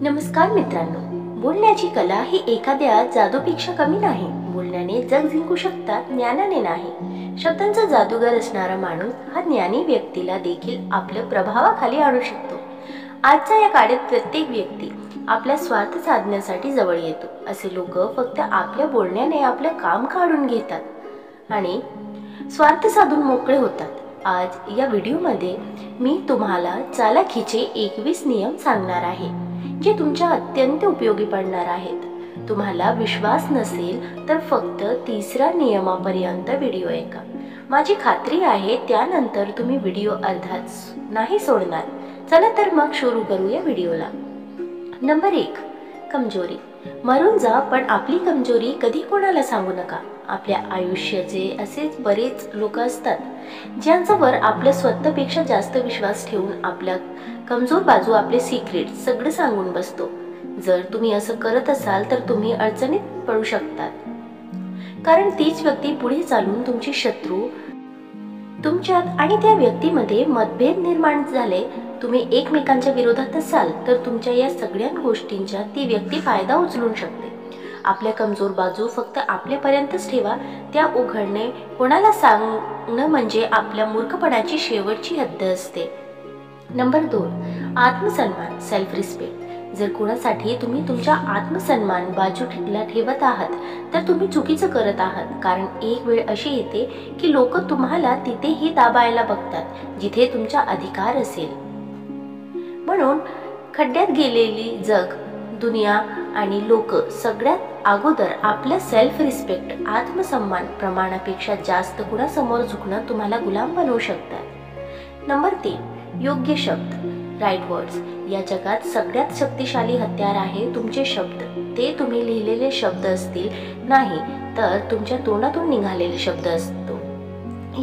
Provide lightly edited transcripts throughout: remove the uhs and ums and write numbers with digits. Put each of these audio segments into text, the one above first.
नमस्कार मित्रांनो, बोलण्याची कला ही एखाद्या जादूपेक्षा कमी नाही. बोलण्याने जग जिंकू शकतात, ज्ञानाने नाही. शब्दांचा जादूगर असणारा माणूस हा ज्ञानी व्यक्तीला देखील आपल्या प्रभावाखाली आणू शकतो. आजच्या या काळात प्रत्येक व्यक्ती आपला स्वार्थ साधण्यासाठी जवळ येतो. असे लोक फक्त आपल्या बोलण्याने आपलं काम काढून घेतात आणि स्वार्थ साधून मोकळे होतात. आज या व्हिडिओमध्ये मी तुम्हाला चालाखीचे 21 नियम सांगणार आहे, जे तुमच्या अत्यंत उपयोगी पडणार आहेत. तुम्हाला विश्वास नसेल तर फक्त 3ऱ्या नियमापर्यंत व्हिडिओ ऐका. माझी खात्री आहे त्यानंतर तुम्ही व्हिडिओ अर्धाच नाही सोडणार. चला तर मग सुरू करूया व्हिडिओला. नंबर 1, कमजोरी. मरून जा, पण आपली कमजोरी कधी कोणाला सांगू नका. आपल्या आयुष्याचे असेच बरेच लोक असतात ज्यांच्यावर आपल्या स्वतःपेक्षा जास्त विश्वास ठेवून आपल्या कमजोर बाजू, आपले सिक्रेट सगळं सांगून बसतो. जर तुम्ही असं करत असाल तर तुम्ही अडचणीत पडू शकतात, कारण तीच व्यक्ती पुढे चालून तुमची शत्रू. तुमच्यात आणि त्या व्यक्तीमध्ये मतभेद निर्माण झाले, तुम्ही एकमेकांच्या विरोधात असाल तर तुमच्या या सगळ्या गोष्टींचा ती व्यक्ती फायदा उचलू शकते. आपल्या कमजोर बाजू फक्त आपल्यापर्यंतच ठेवा. त्या उघडणे कोणाला सांगणं म्हणजे आपल्या मूर्खपणाची शेवटची हद्द असते. नंबर 2, आत्मसन्मान, सेल्फ रिस्पेक्ट. जर कोणासाठी तुम्ही तुमच्या आत्मसन्मान बाजूला ठेवत आहात तर तुम्ही चुकीचं करत आहात. कारण एक वेळ अशी येते की लोक तुम्हाला तिथेही दाबायला बघतात जिथे तुमचा अधिकार असेल. म्हणून खड्ड्यात गेलेली जग, दुनिया आणि लोक सगळ्यात अगोदर आपलं सेल्फ रिस्पेक्ट, आत्मसन्मान प्रमाणापेक्षा जास्त कुणासमोर झुकणं तुम्हाला गुलाम बनवू शकतात. नंबर 3, योग्य शब्द, राईट वर्ड्स. या जगात सगळ्यात शक्तिशाली हत्यार आहे तुमचे शब्द. ते तुम्ही लिहिलेले शब्द असतील, नाही तर तुमच्या तोंडातून निघालेले शब्द असतो.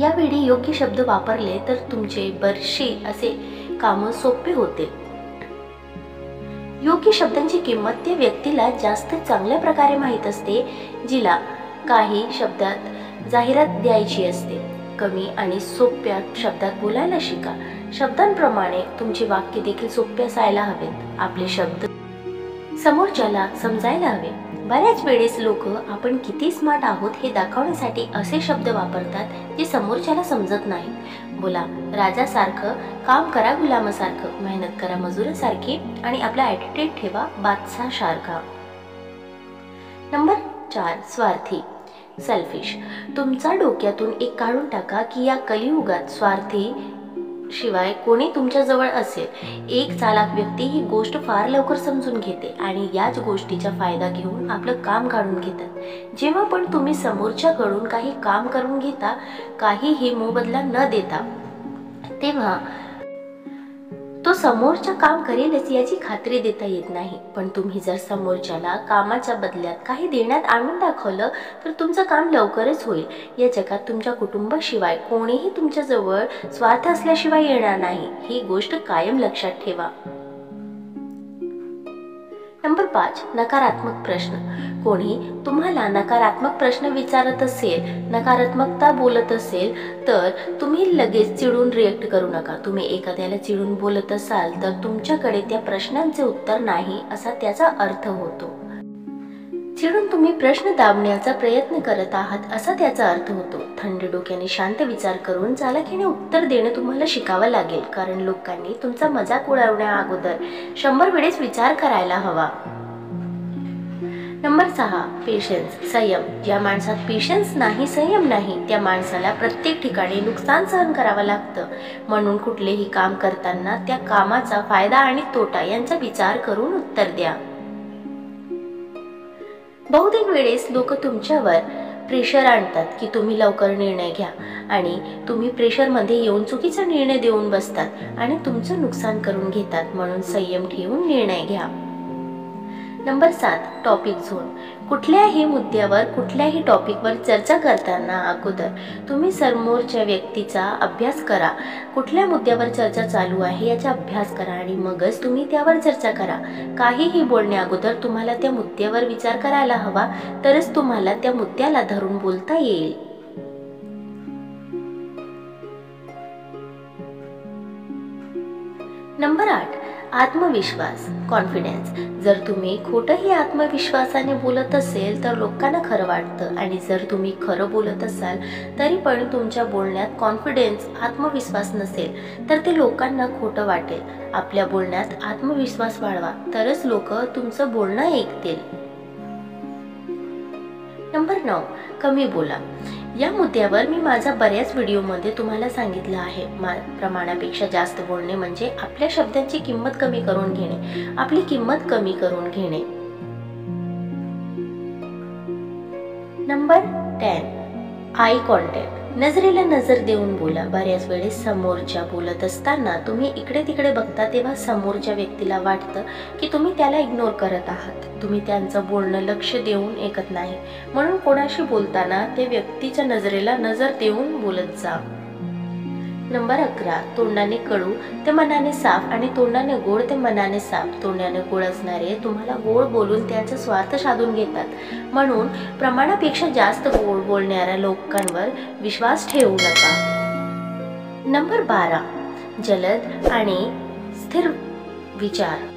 यावेळी योग्य शब्द वापरले तर तुमचे बरेचसे असे कामं सोपे होते. योग्य शब्दांची किंमत त्या व्यक्तीला जास्त चांगल्या प्रकारे माहीत असते जिला काही शब्दात जाहिरात द्यायची असते. कमी आणि सोप्या शब्दात बोलायला शिका. शब्दांप्रमाणे तुमचे वाक्य देखील सोपे असायला हवेत. आपले शब्द समोरच्याला समजायला हवे. बऱ्याच वेळेस लोक आपण किती स्मार्ट आहोत हे दाखवण्यासाठी असे शब्द वापरतात जे समोरच्याला समजत नाही. बोला राजासारखं, काम करा गुलामासारखं, मेहनत करा मजुरासारखी आणि आपला ॲटिट्यूड ठेवा बादशाहसारखा. नंबर 4, स्वार्थी, सेल्फिश. तुमचा डोक्यातून एक काढून टाका की या कलियुगात स्वार्थी शिवाय कोणी तुमच्या जवळ असेल. एक चालाक व्यक्ती ही गोष्ट फार लवकर समजून घेते आणि याच गोष्टीचा फायदा घेऊन आपलं काम काढून घेतात. जेव्हा पण तुम्ही समोरच्याकडून काही काम करून घेता, काहीही मोबदला न देता, तेव्हा तो समोरच्या काम करेलच याची खात्री देता येत नाही. पण तुम्ही जर समोरच्याला कामाच्या बदल्यात काही देण्यात आणून दाखवलं तर तुमचं काम लवकरच होईल. या जगात तुमच्या कुटुंबाशिवाय कोणीही तुमच्याजवळ स्वार्थ असल्याशिवाय येणार नाही. ही गोष्ट कायम लक्षात ठेवा. नंबर 5, नकारात्मक प्रश्न. कोणी तुम्हाला नकारात्मक प्रश्न विचारत असेल, नकारात्मकता बोलत असेल तर तुम्ही लगेच चिडून रिएक्ट करू नका. तुम्ही एखाद्याला चिडून बोलत असाल तर तुमच्याकडे त्या प्रश्नांचे उत्तर नाही असा त्याचा अर्थ होतो. चिडून तुम्ही प्रश्न दाबण्याचा प्रयत्न करत आहात असा त्याचा अर्थ होतो. थंड डोक्याने शांत विचार करून चालाखीने उत्तर देणं तुम्हाला शिकावं लागेल, कारण लोकांनी तुमचा मजाक उडवण्या अगोदर 100 वेळेस विचार करायला हवा. नंबर 6, पेशन्स, संयम. ज्या माणसात पेशन्स नाही, संयम नाही, त्या माणसाला प्रत्येक ठिकाणी नुकसान सहन करावं लागतं. म्हणून कुठलेही काम करताना त्या कामाचा फायदा आणि तोटा यांचा विचार करून उत्तर द्या. बहुतेक वेळेस लोक तुमच्यावर प्रेशर आणतात की तुम्ही लवकर निर्णय घ्या आणि तुम्ही प्रेशरमध्ये येऊन चुकीचा निर्णय देऊन बसतात आणि तुमचं नुकसान करून घेतात. म्हणून संयम ठेवून निर्णय घ्या. Number 7, topic zone. कुठल्याही मुद्द्यावर, कुठल्याही टॉपिकवर चर्चा करताना अगोदर तुम्ही समोरच्या व्यक्तीचा अभ्यास करा. कुठल्या मुद्द्यावर चर्चा चालू आहे याचा अभ्यास करा आणि मगच तुम्ही त्यावर चर्चा करा. काहीही बोलण्या अगोदर तुम्हाला त्या मुद्द्यावर विचार करायला हवा, तरच तुम्हाला त्या मुद्द्याला धरून बोलता येईल. नंबर 8, आत्मविश्वास, कॉन्फिडन्स. जर तुम्ही खोटंही आत्मविश्वासाने बोलत असेल तर लोकांना खरं वाटतं, आणि जर तुम्ही खरं बोलत असाल तरी पण तुमच्या बोलण्यात कॉन्फिडन्स, आत्मविश्वास नसेल तर ते लोकांना खोटं वाटेल. आपल्या बोलण्यात आत्मविश्वास वाढवा, तरच लोक तुमचं बोलणं ऐकतील. नंबर 9, कमी बोला. या मुद्द्यावर मी माझा बऱ्याच व्हिडिओमध्ये तुम्हाला सांगितलं आहे. प्रमाणापेक्षा जास्त बोलणे म्हणजे आपल्या शब्दांची किंमत कमी करून घेणे, आपली किंमत कमी करून घेणे. Number 10, eye contact. नजरेला नजर देऊन बोला. बऱ्याच वेळेस समोरच्या बोलत असताना तुम्ही इकडे तिकडे बघता तेव्हा समोरच्या व्यक्तीला वाटतं की तुम्ही त्याला इग्नोर करत आहात. तुम्ही त्यांचं बोलणं लक्ष देऊन ऐकत नाही. म्हणून कोणाशी बोलताना त्या व्यक्तीच्या नजरेला नजर देऊन बोलत जा. नंबर 11, तोंडाने कडू ते मनाने साफ आणि तोंडाने गोड ते मनाने साफ. तोंडाने गोड असणारे तुम्हाला गोड बोलून त्यांचा स्वार्थ साधून घेतात. म्हणून प्रमाणापेक्षा जास्त गोड बोलणाऱ्या लोकांवर विश्वास ठेवू नका. नंबर 12, जलद आणि स्थिर विचार.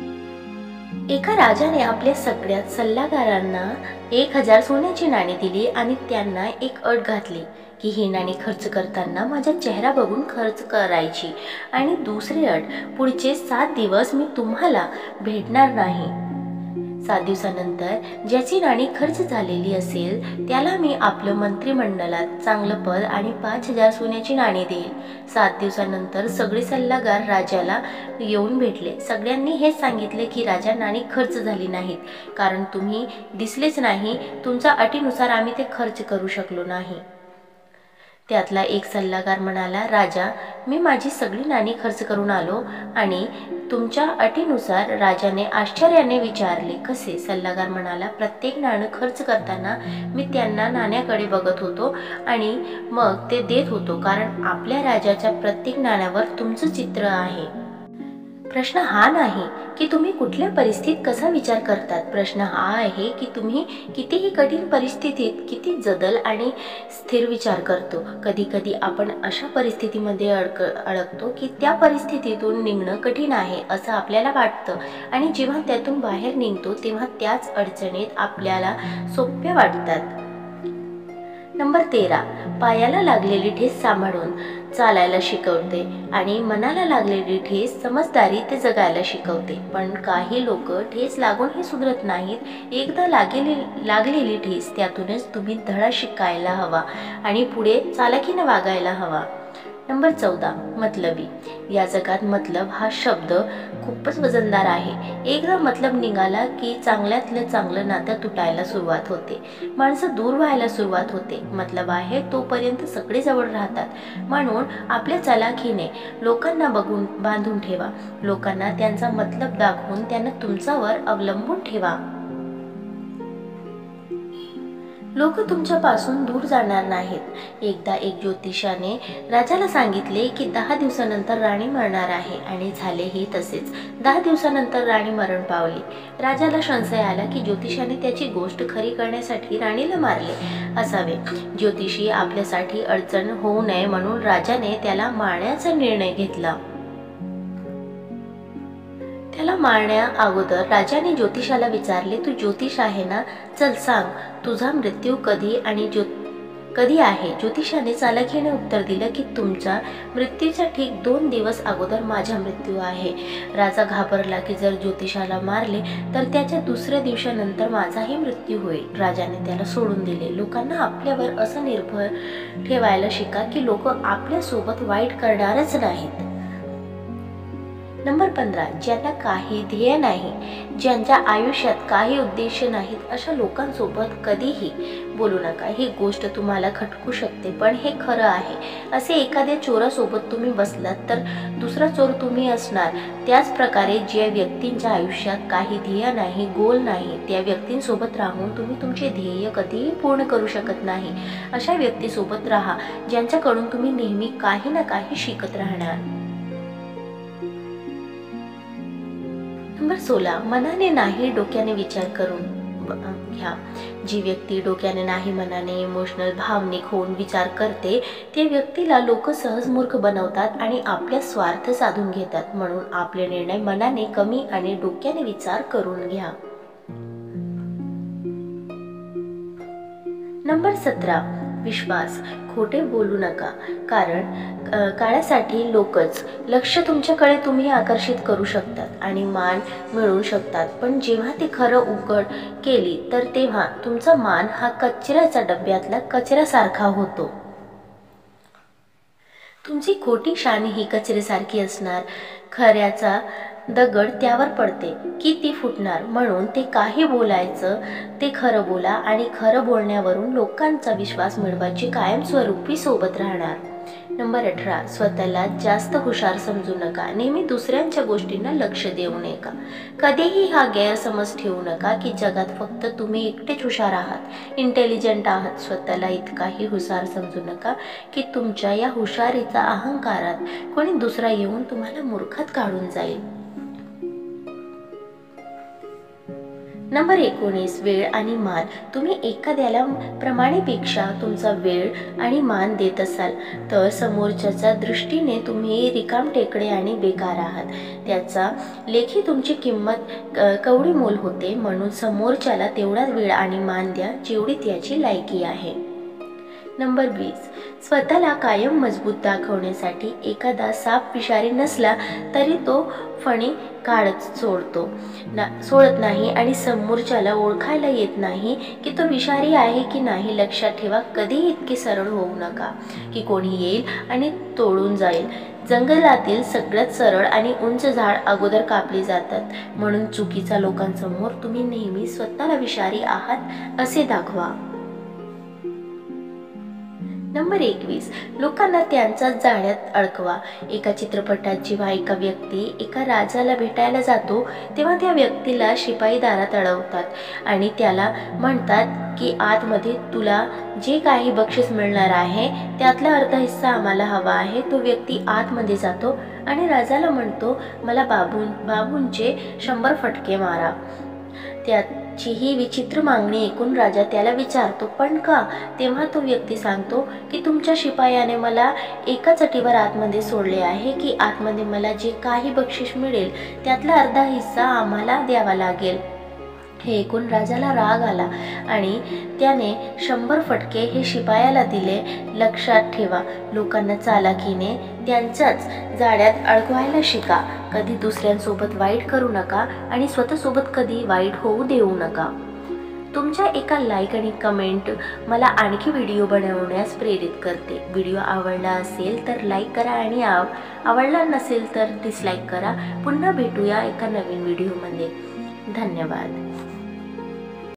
एका राजाने आपल्या सगळ्या सल्लागारांना 1000 सोन्याची नाणी दिली आणि त्यांना एक अट घातली की ही नाणी खर्च करताना माझा चेहरा बघून खर्च करायची, आणि दुसरी अट, पुढचे 7 दिवस मी तुम्हाला भेटणार नाही. 7 दिवसानंतर ज्याची नाणी खर्च झालेली असेल त्याला मी आपलं मंत्रिमंडळात चांगलं पद आणि 5000 सोन्याची नाणी देईल. 7 दिवसानंतर सगळे सल्लागार राजाला येऊन भेटले. सगळ्यांनी हेच सांगितले की राजा, नाणी खर्च झाली नाहीत, कारण तुम्ही दिसलेच नाही. तुमच्या अटीनुसार आम्ही ते खर्च करू शकलो नाही. त्यातला एक सल्लागार म्हणाला, राजा, मी माझी सगळी नाणी खर्च करून आलो. आणि तुमच्या अटीनुसार? राजाने आश्चर्याने विचारले, कसे? सल्लागार म्हणाला, प्रत्येक नाणं खर्च करताना मी त्यांना नाण्याकडे बघत होतो आणि मग ते देत होतो, कारण आपल्या राजाच्या प्रत्येक नाण्यावर तुमचं चित्र आहे. प्रश्न हा नाही की तुम्ही कुठल्या परिस्थितीत कसा विचार करतात. प्रश्न हा आहे की तुम्ही कितीही कठीण परिस्थितीत किती जदल आणि स्थिर विचार करतो. कधी कधी आपण अशा परिस्थितीमध्ये अडकतो की त्या परिस्थितीतून निघणं कठीण आहे असं आपल्याला वाटतं, आणि जेव्हा त्यातून बाहेर निघतो तेव्हा त्याच अडचणीत आपल्याला सोप्या वाटतात. नंबर 13, पायाला लागलेली ठेस सांभाळून चालायला शिकवते आणि मनाला लागलेली ठेस समजदारी ते जगायला शिकवते. पण काही लोक ठेस लागूनही सुधरत नाहीत. एकदा लागलेली ठेस, त्यातूनच तुम्ही धडा शिकायला हवा आणि पुढे चालाखीने वागायला हवा. नंबर 14, मतलबी. या जगात मतलब हा शब्द खूपच वजनदार आहे. एकदा मतलब निघाला की चांगल्यातलं चांगलं नातं तुटायला सुरुवात होते, माणसं दूर व्हायला सुरुवात होते. मतलब आहे तोपर्यंत सगळे जवळ राहतात. म्हणून आपल्या चालाखीने लोकांना बांधून ठेवा. लोकांना त्यांचा मतलब दाखवून त्यांना तुमच्यावर अवलंबून ठेवा. लोक तुमच्यापासून दूर जाणार नाहीत. एकदा एक ज्योतिषाने राजाला सांगितले की 10 दिवसानंतर राणी मरणार आहे, आणि झालेही तसेच. 10 दिवसानंतर राणी मरण पावली. राजाला संशय आला की ज्योतिषाने त्याची गोष्ट खरी करण्यासाठी राणीला मारले असावे. ज्योतिषी आपल्यासाठी अडचण होऊ नये म्हणून राजाने त्याला मारण्याचा निर्णय घेतला. त्याला मारण्या अगोदर राजाने ज्योतिषाला विचारले, तू ज्योतिष आहे ना? चल सांग, तुझा मृत्यू कधी आहे? ज्योतिषाने चालाखीने उत्तर दिलं की तुमच्या मृत्यूच्या ठीक 2 दिवस अगोदर माझा मृत्यू आहे. राजा घाबरला की जर ज्योतिषाला मारले तर त्याच्या दुसऱ्या दिवसानंतर माझाही मृत्यू होईल. राजाने त्याला सोडून दिले. लोकांना आपल्यावर असं निर्भर ठेवायला शिका की लोक आपल्या सोबत वाईट करणारच नाहीत. नंबर 15, ज्यांना काही ध्येय नाही, ज्यांच्या आयुष्यात काही उद्देश नाहीत, अशा लोकांसोबत कधीही बोलू नका. ही गोष्ट तुम्हाला खटकू शकते, पण हे खरं आहे. असे एखाद्या चोरासोबत तुम्ही बसलात तर दुसरा चोर तुम्ही असणार. त्याच प्रकारे ज्या व्यक्तींच्या आयुष्यात काही ध्येय नाही, गोल नाही, त्या व्यक्तींसोबत राहून तुम्ही तुमचे ध्येय कधीही पूर्ण करू शकत नाही. अशा व्यक्तीसोबत राहा ज्यांच्याकडून तुम्ही नेहमी काही ना काही शिकत राहणार. नंबर 16, मनाने नाही डोक्याने विचार करून घ्या. जी व्यक्ती डोक्याने नाही मनाने इमोशनल भावनिक होऊन विचार करते त्या व्यक्तीला लोक सहज मूर्ख बनवतात आणि आपल्या स्वार्थ साधून घेतात. म्हणून आपले निर्णय मनाने कमी आणि डोक्याने विचार करून घ्या. नंबर 17, विश्वास. खोटे बोलू नका, कारण काळासाठी लोकच लक्ष तुमच्याकडे तुम्ही आकर्षित करू शकतात आणि मान मिळवू शकतात. पण जेव्हा ते खरं उघड केली तर तेव्हा तुमचा मान हा कचऱ्याच्या डब्यातला कचऱ्यासारखा होतो. तुमची खोटी शान ही कचरेसारखी असणार. खऱ्याचा दगड त्यावर पडते की ती फुटणार. म्हणून ते काही बोलायचं ते खरं बोला आणि खरं बोलण्यावरून लोकांचा विश्वास मिळवायची कायमस्वरूपी सोबत राहणार. नंबर 18, स्वतःला जास्त हुशार समजू नका. नेहमी दुसऱ्यांच्या गोष्टींना लक्ष देऊ नका. कधीही हा गैरसमज ठेवू नका की जगात फक्त तुम्ही एकटेच हुशार आहात, इंटेलिजंट आहात. स्वतःला इतकाही हुशार समजू नका की तुमच्या या हुशारीचा अहंकारात कोणी दुसरा येऊन तुम्हाला मूर्खात काढून जाईल. नंबर 19, वेळ आणि मान. तुम्ही एखाद्याला प्रमाणेपेक्षा तुमचा वेळ आणि मान देत असाल तर समोरच्याच्या दृष्टीने तुम्ही रिकामटेकडे आणि बेकार आहात. त्याचा लेखी तुमची किंमत कवडी मोल होते. म्हणून समोरच्याला तेवढाच वेळ आणि मान द्या जेवढी त्याची लायकी आहे. नंबर 20, स्वतःला कायम मजबूत दाखवण्यासाठी एखादा साप विषारी नसला तरी तो फणी काढत सोडत नाही आणि समोरच्याला ओळखायला येत नाही की तो विषारी आहे की नाही. लक्षात ठेवा, कधीही इतके सरळ होऊ नका की कोणी येईल आणि तोडून जाईल. जंगलातील सगळ्यात सरळ आणि उंच झाड अगोदर कापली जातात. म्हणून चुकीच्या लोकांसमोर तुम्ही नेहमी स्वतःला विषारी आहात असे दाखवा. नंबर 21, लोकांना त्यांच्या जाळ्यात अडकवा. एका चित्रपटात जेव्हा एका व्यक्ती एका राजाला भेटायला जातो तेव्हा त्या व्यक्तीला शिपाई दारात अडवतात आणि त्याला म्हणतात की आतमध्ये तुला जे काही बक्षीस मिळणार आहे त्यातला अर्धा हिस्सा आम्हाला हवा आहे. तो व्यक्ती आतमध्ये जातो आणि राजाला म्हणतो, मला बाबूंचे 100 फटके मारा. त्याची ही विचित्र मागणी ऐकून राजा त्याला विचारतो, पण का? तेव्हा तो व्यक्ती सांगतो की तुमच्या शिपायाने मला एकाच अटीवर आतमध्ये सोडले आहे की आतमध्ये मला जे काही बक्षीस मिळेल त्यातला अर्धा हिस्सा आम्हाला द्यावा लागेल. हे ऐकून राजाला राग आला आणि त्याने 100 फटके हे शिपायाला दिले. लक्षात ठेवा, लोकांना चालाकीने त्यांच्याच जाळ्यात अडकवायला शिका. कधी दुसऱ्यांसोबत वाईट करू नका आणि स्वतःसोबत कधी वाईट होऊ देऊ नका. तुमच्या एका लाईक आणि कमेंट मला आणखी व्हिडिओ बनवण्यास प्रेरित करते. व्हिडिओ आवडला असेल तर लाईक करा आणि आवडला नसेल तर डिसलाईक करा. पुन्हा भेटूया एका नवीन व्हिडिओमध्ये. धन्यवाद.